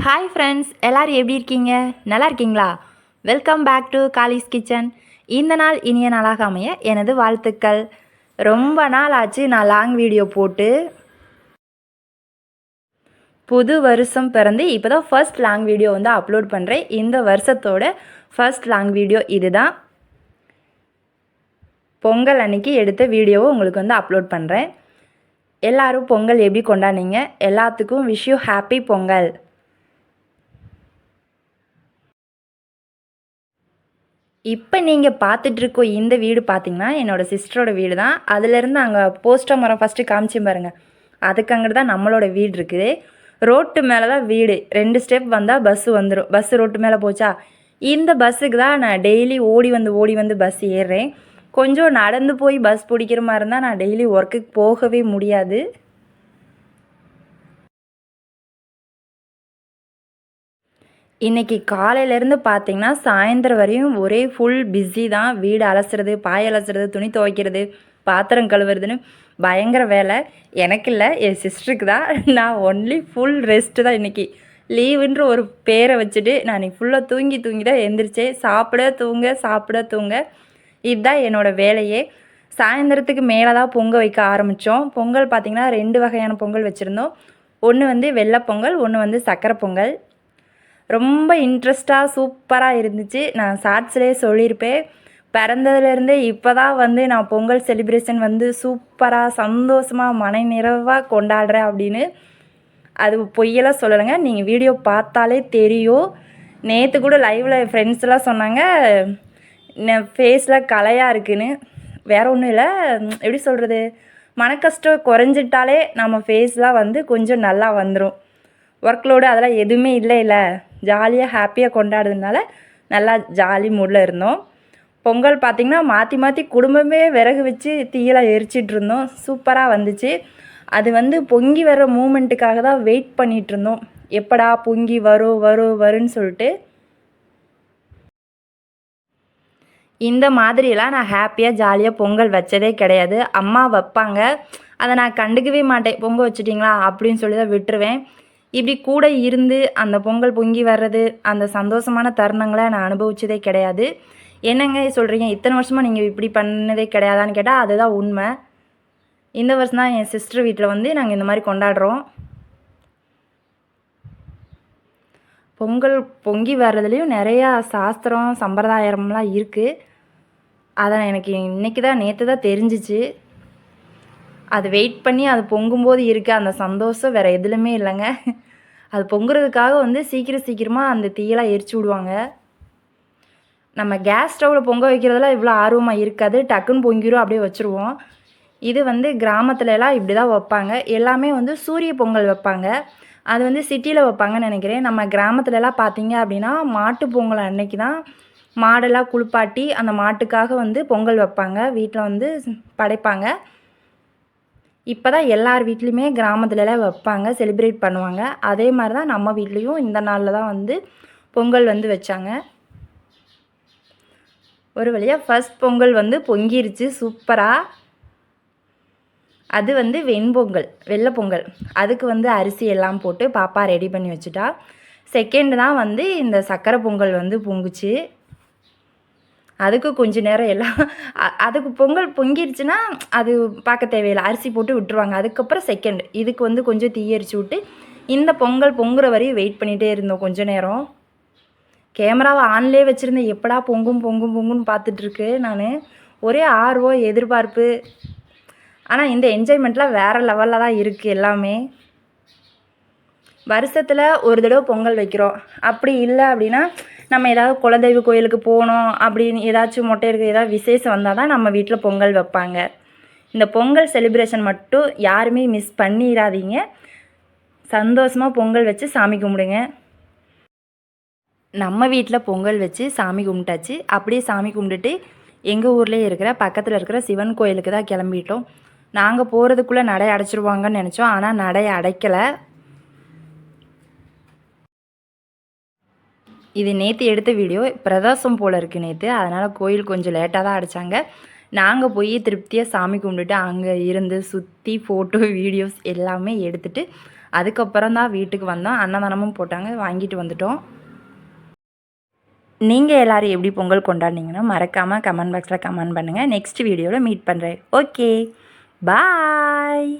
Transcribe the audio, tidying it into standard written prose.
Hi friends, எல்லோரும் எப்படி இருக்கீங்க? நல்லா இருக்கீங்களா? Welcome back to Kali's kitchen. இந்த நாள் இனிய நாளாக அமைய எனது வாழ்த்துக்கள். ரொம்ப நாள் ஆச்சு நான் லாங் வீடியோ போட்டு. புது வருஷம் பிறந்து இப்போ தான் ஃபர்ஸ்ட் லாங் வீடியோ வந்து அப்லோட் பண்ணுறேன். இந்த வருஷத்தோட ஃபர்ஸ்ட் லாங் வீடியோ இது தான். பொங்கல் அன்னைக்கு எடுத்த வீடியோவை உங்களுக்கு வந்து அப்லோட் பண்ணுறேன். எல்லோரும் பொங்கல் எப்படி கொண்டாடினீங்க? எல்லாத்துக்கும் விஷ் யூ ஹாப்பி பொங்கல். இப்போ நீங்கள் பார்த்துட்ருக்கோ இந்த வீடு பார்த்தீங்கன்னா என்னோடய சிஸ்டரோட வீடு தான். அதுலேருந்து அங்கே போஸ்டர் மரம் ஃபஸ்ட்டு காமிச்சு பாருங்கள், அதுக்கு அங்கிட்டு தான் நம்மளோட வீடு இருக்குது. ரோட்டு மேலே தான் வீடு. 2 ஸ்டெப் வந்தால் பஸ்ஸு வந்துடும். பஸ்ஸு ரோட்டு மேலே போச்சா, இந்த பஸ்ஸுக்கு தான் நான் டெய்லி ஓடி வந்து பஸ் ஏறுறேன். கொஞ்சம் நடந்து போய் பஸ் பிடிக்கிற மாதிரி இருந்தால் நான் டெய்லி ஒர்க்குக்கு போகவே முடியாது. இன்றைக்கி காலையிலேருந்து பார்த்திங்கன்னா சாயந்தரம் வரையும் ஒரே ஃபுல் பிஸி தான். வீடு அலசுறது, பாய் அலசுறது, துணி துவைக்கிறது, பாத்திரம் கழுவுறதுன்னு பயங்கர வேலை. எனக்கு இல்லை, என் சிஸ்டருக்கு தான். நான் ஒன்லி ஃபுல் ரெஸ்ட்டு தான். இன்றைக்கி லீவுன்ற ஒரு பேரை வச்சுட்டு நான் இன்றைக்கி ஃபுல்லாக தூங்கி தான் எழுந்திரிச்சேன். சாப்பிட தூங்க இதுதான் என்னோடய வேலையே. சாயந்தரத்துக்கு மேலே தான் பொங்கல் வைக்க ஆரம்பித்தோம். பொங்கல் பார்த்திங்கன்னா 2 வகையான பொங்கல் வச்சுருந்தோம். ஒன்று வந்து வெள்ளை பொங்கல், ஒன்று வந்து சக்கரை பொங்கல். ரொம்ப இன்ட்ரெஸ்ட்டாக சூப்பராக இருந்துச்சு. நான் ஷார்ட்ஸ்லேயே சொல்லியிருப்பேன், பிறந்ததுலேருந்தே இப்போ தான் வந்து நான் பொங்கல் செலிப்ரேஷன் வந்து சூப்பராக சந்தோஷமாக மன நிறைவாக கொண்டாடுறேன் அப்படின்னு. அது பொய்யெல்லாம் சொல்லலைங்க, நீங்கள் வீடியோ பார்த்தாலே தெரியும். நேற்று கூட லைவில் ஃப்ரெண்ட்ஸ்லாம் சொன்னாங்க ஃபேஸில் கலையாக இருக்குன்னு. வேறு ஒன்றும் இல்லை, எப்படி சொல்கிறது, மனக்கஷ்டம் குறைஞ்சிட்டாலே நம்ம ஃபேஸ்லாம் வந்து கொஞ்சம் நல்லா வந்துடும். ஒர்க்லோடு அதெல்லாம் எதுவுமே இல்லை, ஜாலியாக ஹாப்பியாக கொண்டாடுறதுனால நல்லா ஜாலி மூடில் இருந்தோம். பொங்கல் பார்த்திங்கன்னா மாற்றி குடும்பமே விறகு வச்சு தீயெல்லாம் எரிச்சிட்டு இருந்தோம். சூப்பராக வந்துச்சு. அது வந்து பொங்கி வர மூமெண்ட்டுக்காக தான் வெயிட் பண்ணிகிட்டு இருந்தோம். எப்படா பொங்கி வருன்னு சொல்லிட்டு. இந்த மாதிரியெல்லாம் நான் ஹாப்பியாக ஜாலியாக பொங்கல் வச்சதே கிடையாது. அம்மா வைப்பாங்க, அதை நான் கண்டுக்கவே மாட்டேன். பொங்கல் வச்சுட்டிங்களா அப்படின்னு சொல்லி தான் விட்டுருவேன். இப்படி கூட இருந்து அந்த பொங்கல் பொங்கி வர்றது, அந்த சந்தோஷமான தருணங்களை நான் அனுபவிச்சதே கிடையாது. என்னங்க சொல்கிறீங்க, இத்தனை வருஷமாக நீங்கள் இப்படி பண்ணதே கிடையாதான்னு கேட்டால் அதுதான் உண்மை. இந்த வருஷம் தான் என் சிஸ்டர் வீட்டில் வந்து நாங்கள் இந்த மாதிரி கொண்டாடுறோம். பொங்கல் பொங்கி வர்றதுலேயும் நிறையா சாஸ்திரம் சம்பிரதாயம்லாம் இருக்குது. அதை எனக்கு நேற்று தான் தெரிஞ்சிச்சு. அது வெயிட் பண்ணி அது பொங்கும்போது இருக்க அந்த சந்தோஷம் வேறு எதுலையுமே இல்லைங்க. அது பொங்குறதுக்காக வந்து சீக்கிரமாக அந்த தீயெல்லாம் எரிச்சு விடுவாங்க. நம்ம கேஸ் ஸ்டவ்வில் பொங்க வைக்கிறதெல்லாம் இவ்வளோ ஆர்வமாக இருக்காது, டக்குன்னு பொங்கிரும் அப்படியே வச்சுருவோம். இது வந்து கிராமத்துலலாம் இப்படி தான் வைப்பாங்க. எல்லாமே வந்து சூரிய பொங்கல் வைப்பாங்க. அது வந்து சிட்டியில் வைப்பாங்கன்னு நினைக்கிறேன். நம்ம கிராமத்துலலாம் பார்த்தீங்க அப்படின்னா மாட்டு பொங்கல் அன்னைக்கு தான் மாடெல்லாம் குளிப்பாட்டி அந்த மாட்டுக்காக வந்து பொங்கல் வைப்பாங்க, வீட்டில் வந்து படைப்பாங்க. இப்போ தான் எல்லார் வீட்லேயுமே கிராமத்துலலாம் வைப்பாங்க, செலிப்ரேட் பண்ணுவாங்க. அதே மாதிரி தான் நம்ம வீட்லேயும் இந்த நாளில் தான் வந்து பொங்கல் வந்து வச்சாங்க. ஒரு வழியாக ஃபஸ்ட் பொங்கல் வந்து பொங்கிருச்சு சூப்பராக. அது வந்து வெண்பொங்கல், வெள்ளை பொங்கல். அதுக்கு வந்து அரிசி எல்லாம் போட்டு பாப்பா ரெடி பண்ணி வச்சுட்டா. செகண்டு தான் வந்து இந்த சக்கரை பொங்கல் வந்து பொங்குச்சு. அதுக்கு கொஞ்சம் நேரம் எல்லாம் அதுக்கு பொங்கல் பொங்கிடுச்சுன்னா அது பார்க்க தேவையில்லை, அரிசி போட்டு விட்டுருவாங்க. அதுக்கப்புறம் செகண்ட் இதுக்கு வந்து கொஞ்சம் தீயரிச்சு விட்டு இந்த பொங்கல் பொங்குற வரையும் வெயிட் பண்ணிகிட்டே இருந்தோம் கொஞ்சம் நேரம். கேமராவை ஆன்லேயே வச்சுருந்தேன், எப்படா பொங்குன்னு பார்த்துட்ருக்கு நான். ஒரே ஆர்வம் எதிர்பார்ப்பு. ஆனால் இந்த என்ஜாய்மெண்ட்லாம் வேறு லெவலில் தான் இருக்குது எல்லாமே. வருஷத்தில் ஒரு தடவை பொங்கல் வைக்கிறோம். அப்படி இல்லை அப்படின்னா நம்ம ஏதாவது குலதெய்வ கோயிலுக்கு போகணும் அப்படின்னு ஏதாச்சும் மொட்டை எடுக்க ஏதாவது விசேஷம் வந்தால் தான் நம்ம வீட்டில் பொங்கல் வைப்பாங்க. இந்த பொங்கல் செலிப்ரேஷன் மட்டும் யாருமே மிஸ் பண்ணிடாதீங்க. சந்தோஷமாக பொங்கல் வச்சு சாமி கும்பிடுங்க. நம்ம வீட்டில் பொங்கல் வச்சு சாமி கும்பிட்டாச்சு. அப்படியே சாமி கும்பிட்டுட்டு எங்கள் ஊர்லேயே இருக்கிற பக்கத்தில் இருக்கிற சிவன் கோயிலுக்கு தான் கிளம்பிட்டோம். நாங்கள் போகிறதுக்குள்ளே நடை அடைச்சிருவாங்கன்னு நினச்சோம், ஆனால் நடை அடைக்கலை. இது நேற்று எடுத்த வீடியோ, பிரதோஷம் போல் இருக்குது நேற்று, அதனால் கோயில் கொஞ்சம் லேட்டாக தான் அடைச்சாங்க. நாங்கள் போய் திருப்தியாக சாமி கும்பிட்டுட்டு அங்கே இருந்து சுற்றி ஃபோட்டோ வீடியோஸ் எல்லாமே எடுத்துகிட்டு அதுக்கப்புறம் தான் வீட்டுக்கு வந்தோம். அன்னதானமும் போட்டாங்க, வாங்கிட்டு வந்துட்டோம். நீங்கள் எல்லோரும் எப்படி பொங்கல் கொண்டாடினீங்கன்னா மறக்காமல் கமெண்ட் பாக்ஸில் கமெண்ட் பண்ணுங்கள். நெக்ஸ்ட் வீடியோவில் மீட் பண்ணுறேன். ஓகே, பாய்.